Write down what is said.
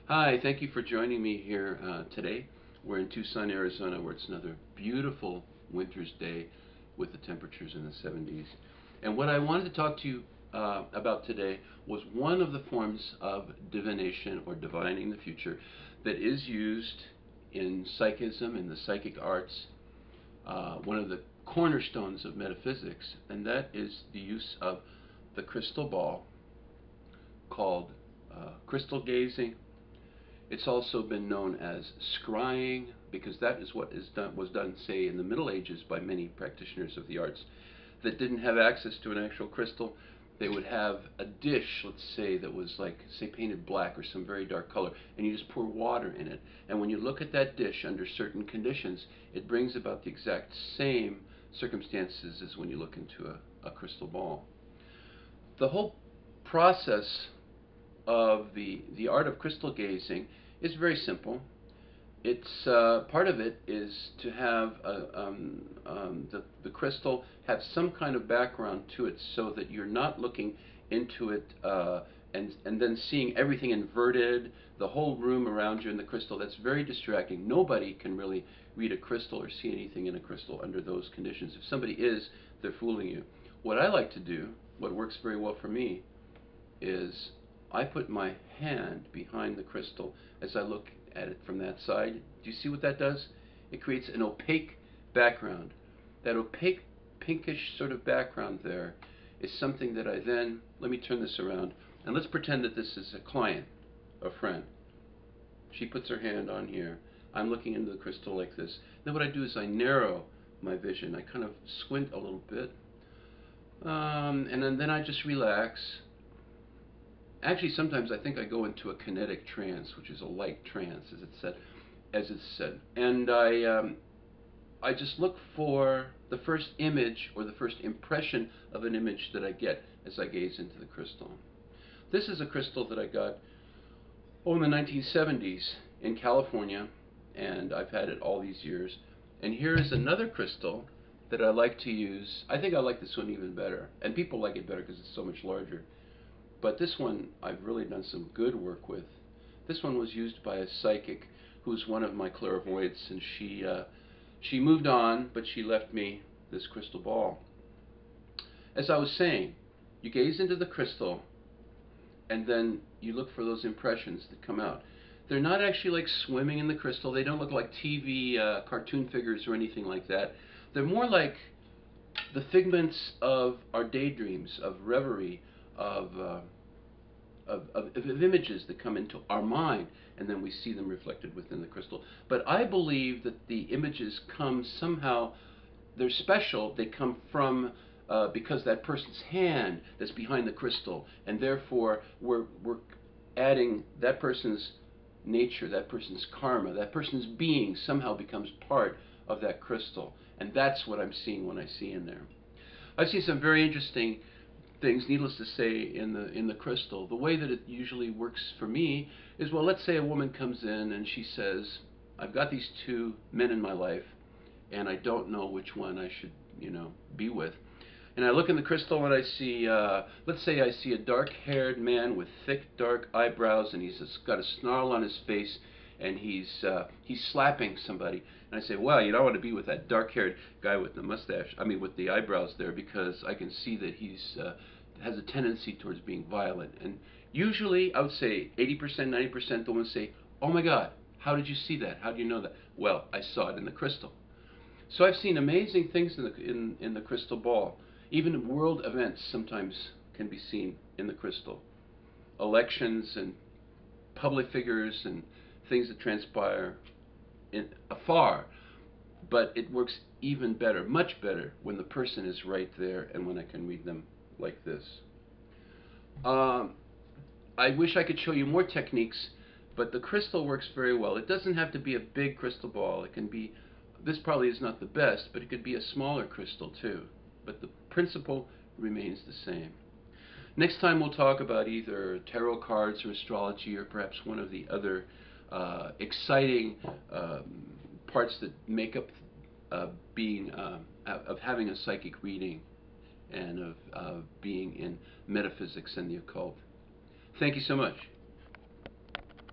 Hi, thank you for joining me here today. We're in Tucson, Arizona, where it's another beautiful winter's day with the temperatures in the 70s. And what I wanted to talk to you about today was one of the forms of divination or divining the future that is used in psychism, in the psychic arts, one of the cornerstones of metaphysics, and that is the use of the crystal ball, called crystal gazing. It's also been known as scrying, because that is what was done, say, in the Middle Ages by many practitioners of the arts that didn't have access to an actual crystal. They would have a dish, let's say, that was like, say, painted black or some very dark color, and you just pour water in it. And when you look at that dish under certain conditions, it brings about the exact same circumstances as when you look into a crystal ball. The whole process of the art of crystal gazing is very simple. It's part of it is to have the crystal have some kind of background to it, so that you're not looking into it and then seeing everything inverted, the whole room around you in the crystal. That's very distracting. Nobody can really read a crystal or see anything in a crystal under those conditions. If somebody is, they're fooling you. What I like to do, what works very well for me, is I put my hand behind the crystal as I look at it from that side. Do you see what that does? It creates an opaque background. That opaque pinkish sort of background there is something that I then, let me turn this around, and let's pretend that this is a client, a friend. She puts her hand on here. I'm looking into the crystal like this. Then what I do is I narrow my vision. I kind of squint a little bit. And then I just relax. Actually, sometimes I think I go into a kinetic trance, which is a light trance, as it's said, and I just look for the first image or the first impression of an image that I get as I gaze into the crystal. This is a crystal that I got in the 1970s in California, and I've had it all these years. And here is another crystal that I like to use. I think I like this one even better, and people like it better because it's so much larger. But this one I've really done some good work with. This one was used by a psychic who's one of my clairvoyants, and she moved on, but she left me this crystal ball. As I was saying, you gaze into the crystal, and then you look for those impressions that come out. They're not actually like swimming in the crystal. They don't look like TV cartoon figures or anything like that. They're more like the figments of our daydreams, of reverie, of images that come into our mind, and then we see them reflected within the crystal. But I believe that the images come somehow, they're special. They come from because that person's hand that's behind the crystal, and therefore we're adding that person's nature, that person's karma, that person's being somehow becomes part of that crystal. And that's what I'm seeing when I see in there. I see some very interesting things, needless to say, in the crystal. The way that it usually works for me is, well, let's say a woman comes in and she says, I've got these two men in my life, and I don't know which one I should, be with. And I look in the crystal and I see, let's say I see a dark-haired man with thick, dark eyebrows, and he's got a snarl on his face, and he's slapping somebody. And I say, well, you don't want to be with that dark-haired guy with the mustache, with the eyebrows there, because I can see that he's has a tendency towards being violent. And usually, I would say 80%, 90%, the ones say, oh my God, how did you see that? How do you know that? Well, I saw it in the crystal. So I've seen amazing things in the crystal ball. Even world events sometimes can be seen in the crystal. Elections and public figures and things that transpire afar. But it works even better, much better, when the person is right there and when I can read them like this. I wish I could show you more techniques, but the crystal works very well. It doesn't have to be a big crystal ball. It can be, this probably is not the best, but it could be a smaller crystal too. But the principle remains the same. Next time we'll talk about either tarot cards or astrology, or perhaps one of the other exciting parts that make up being of having a psychic reading, and of being in metaphysics and the occult. Thank you so much.